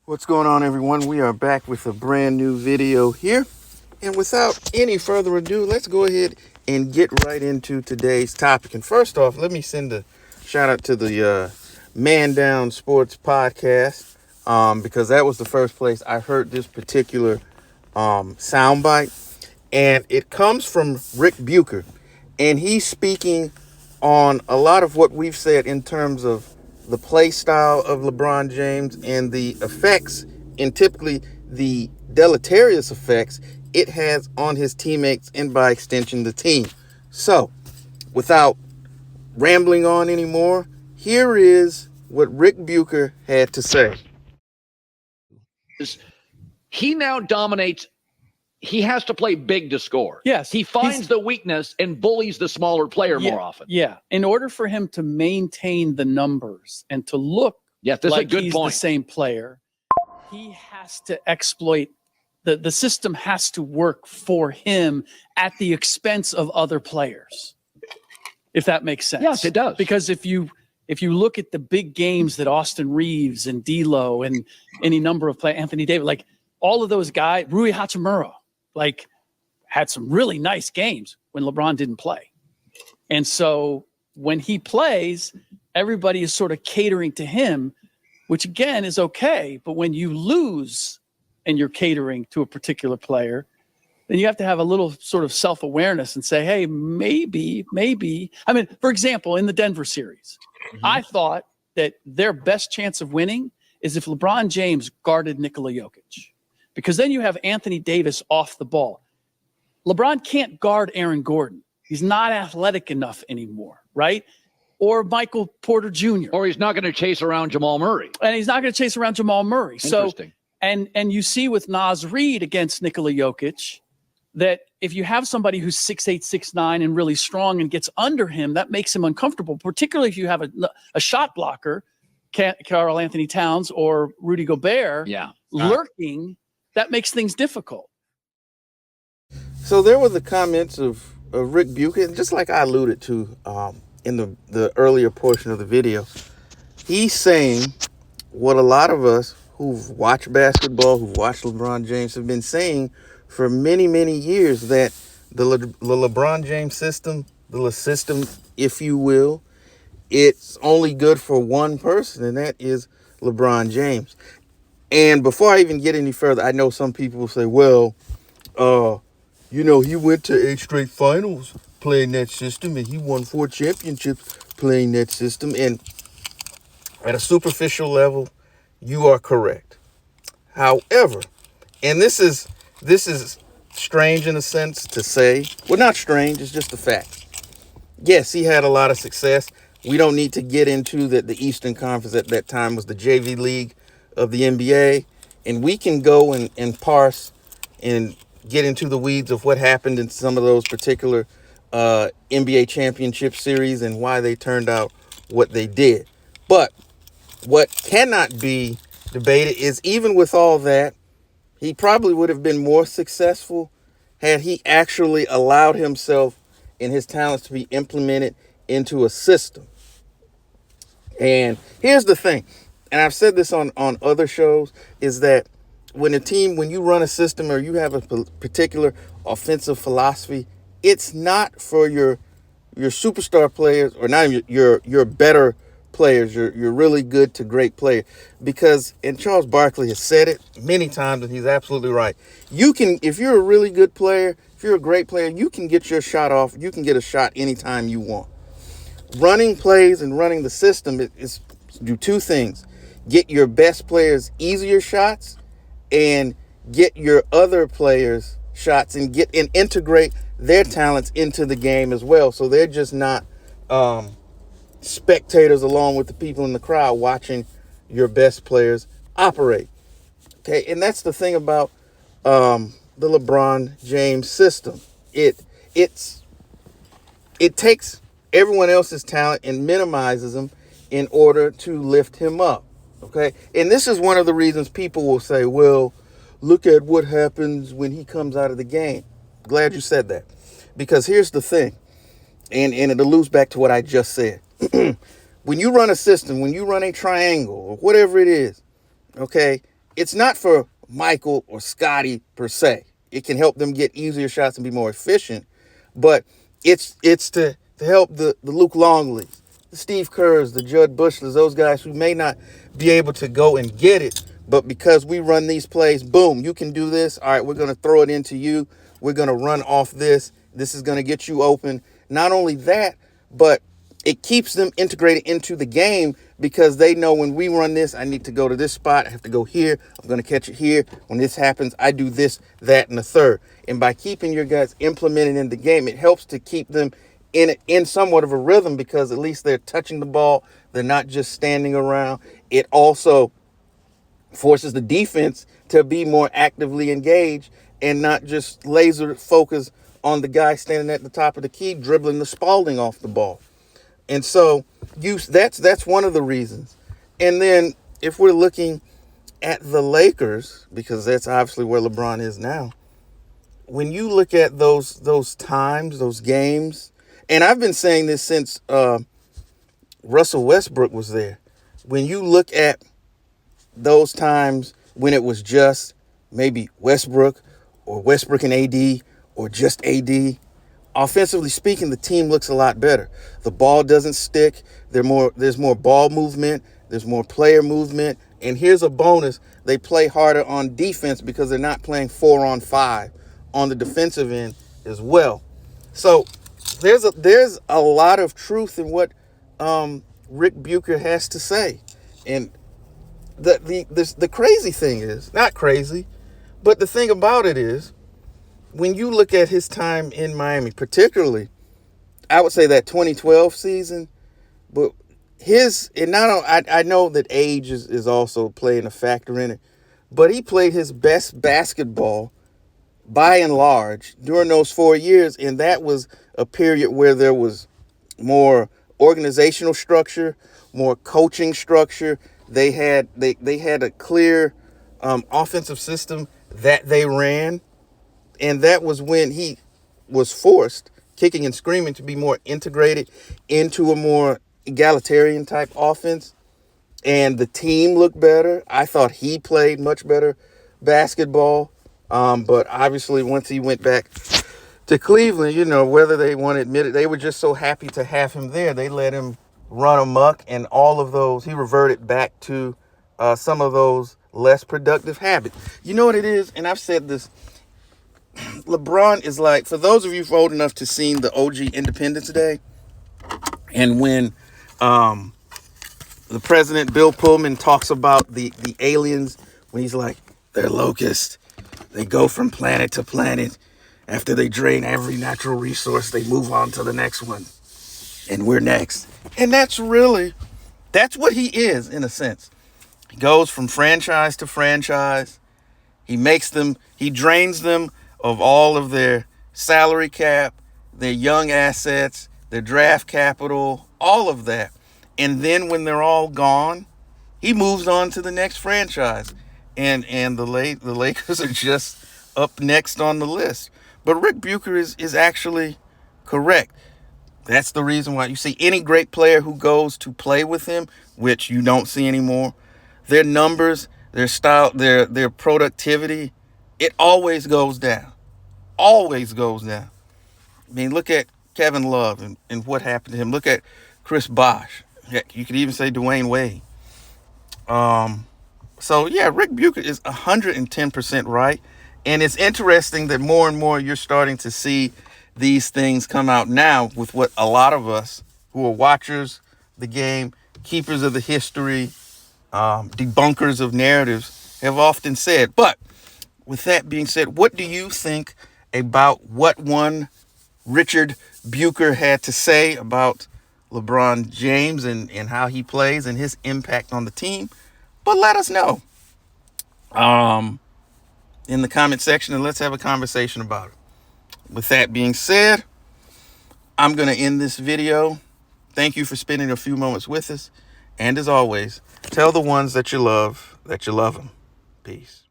What's going on, everyone? We are back with a brand new video here. And without any further ado, let's go ahead and get right into today's topic. And first off, let me send a shout out to the Man Down Sports podcast, because that was the first place I heard this particular soundbite. And it comes from Rick Bucher. And he's speaking on a lot of what we've said in terms of the play style of LeBron James and the effects, and typically the deleterious effects it has on his teammates and by extension the team. So, without rambling on anymore, here is what Rick Bucher had to say. He now dominates. He has to play big to score. Yes. He finds the weakness and bullies the smaller player more often. Yeah. In order for him to maintain the numbers and to look like he's the same player, he has to exploit the system has to work for him at the expense of other players. If that makes sense. Yes, it does. Because if you look at the big games that Austin Reeves and D'Lo and any number of players, Anthony Davis, like all of those guys, Rui Hachimura, like had some really nice games when LeBron didn't play. And so when he plays, everybody is sort of catering to him, which again is okay. But when you lose and you're catering to a particular player, then you have to have a little sort of self-awareness and say, hey, maybe. I mean, for example, in the Denver series, I thought that their best chance of winning is if LeBron James guarded Nikola Jokic. Because then you have Anthony Davis off the ball. LeBron can't guard Aaron Gordon. He's not athletic enough anymore, right? Or Michael Porter Jr. Or he's not going to chase around Jamal Murray. And he's not going to chase around Jamal Murray. Interesting. So, and you see with Naz Reid against Nikola Jokic that if you have somebody who's 6'8", 6'9", and really strong and gets under him, that makes him uncomfortable, particularly if you have a shot blocker, Karl Anthony Towns or Rudy Gobert, lurking. That makes things difficult. So there were the comments of Rick Bucher, just like I alluded to in the earlier portion of the video. He's saying what a lot of us who've watched basketball, who've watched LeBron James, have been saying for many, many years, that the LeBron James system, the LeSystem, if you will, it's only good for one person, and that is LeBron James. And before I even get any further, I know some people will say, well, he went to 8 straight finals playing that system, and he won 4 championships playing that system. And at a superficial level, you are correct. However, and this is strange in a sense to say. Well, not strange, it's just a fact. Yes, he had a lot of success. We don't need to get into that the Eastern Conference at that time was the JV League of the NBA, and we can go and parse and get into the weeds of what happened in some of those particular NBA championship series and why they turned out what they did. But what cannot be debated is, even with all that, he probably would have been more successful had he actually allowed himself and his talents to be implemented into a system. And here's the thing, and I've said this on other shows, is that when you run a system or you have a particular offensive philosophy, it's not for your superstar players, or not even your better players, your really good to great player. Because, and Charles Barkley has said it many times, and he's absolutely right. If you're a really good player, if you're a great player, you can get your shot off. You can get a shot anytime you want. Running plays and running the system is do two things: get your best players easier shots, and get your other players shots, and integrate their talents into the game as well. So they're just not spectators along with the people in the crowd watching your best players operate. Okay, and that's the thing about the LeBron James system. It takes everyone else's talent and minimizes them in order to lift him up. Okay, and this is one of the reasons people will say, well, look at what happens when he comes out of the game. Glad you said that, because here's the thing, and it alludes back to what I just said. When you run a system, when you run a triangle or whatever it is, okay, it's not for Michael or Scotty per se. It can help them get easier shots and be more efficient, but it's to help the Luke Longleys, the Steve Kerrs, the Judd Bushlers, those guys who may not be able to go and get it, but because we run these plays, boom, you can do this. All right, we're going to throw it into you. We're going to run off this. This is going to get you open. Not only that, but it keeps them integrated into the game because they know when we run this, I need to go to this spot. I have to go here. I'm going to catch it here. When this happens, I do this, that, and the third. And by keeping your guys implemented in the game, it helps to keep them in somewhat of a rhythm because at least they're touching the ball. They're not just standing around. It also forces the defense to be more actively engaged and not just laser focus on the guy standing at the top of the key, dribbling the Spalding off the ball. And so that's one of the reasons. And then if we're looking at the Lakers, because that's obviously where LeBron is now, when you look at those times, those games, and I've been saying this since Russell Westbrook was there, when you look at those times when it was just maybe Westbrook or Westbrook and AD or just AD, offensively speaking, the team looks a lot better. The ball doesn't stick. There's more ball movement. There's more player movement. And here's a bonus. They play harder on defense because they're not playing 4-on-5 on the defensive end as well. So there's a lot of truth in what Rick Bucher has to say. And the crazy thing is, not crazy, but the thing about it is, when you look at his time in Miami, particularly, I would say that 2012 season, but I know that age is also playing a factor in it, but he played his best basketball by and large during those 4 years, and that was a period where there was more organizational structure, more coaching structure. They had a clear offensive system that they ran. And that was when he was forced, kicking and screaming, to be more integrated into a more egalitarian type offense. And the team looked better. I thought he played much better basketball. But obviously, once he went back to Cleveland, whether they want to admit it, they were just so happy to have him there. They let him run amok, and all of those, he reverted back to some of those less productive habits. You know what it is? And I've said this. LeBron is like, for those of you old enough to seen the OG Independence Day, and when the president, Bill Pullman, talks about the aliens, when he's like, they're locusts. They go from planet to planet. After they drain every natural resource, they move on to the next one. And we're next. And that's what he is, in a sense. He goes from franchise to franchise. He drains them of all of their salary cap, their young assets, their draft capital, all of that. And then when they're all gone, he moves on to the next franchise. And the Lakers are just up next on the list. But Rick Bucher is actually correct. That's the reason why you see any great player who goes to play with him, which you don't see anymore, their numbers, their style, their productivity, it always goes down. Always goes down. I mean, look at Kevin Love and what happened to him. Look at Chris Bosh. Heck, you could even say Dwayne Wade. So, yeah, Rick Bucher is 110% right. And it's interesting that more and more you're starting to see these things come out now with what a lot of us who are watchers of the game, keepers of the history, debunkers of narratives have often said. But with that being said, what do you think about what one Richard Bucher had to say about LeBron James and how he plays and his impact on the team? But let us know in the comment section, and let's have a conversation about it. With that being said, I'm going to end this video. Thank you for spending a few moments with us. And as always, tell the ones that you love them. Peace.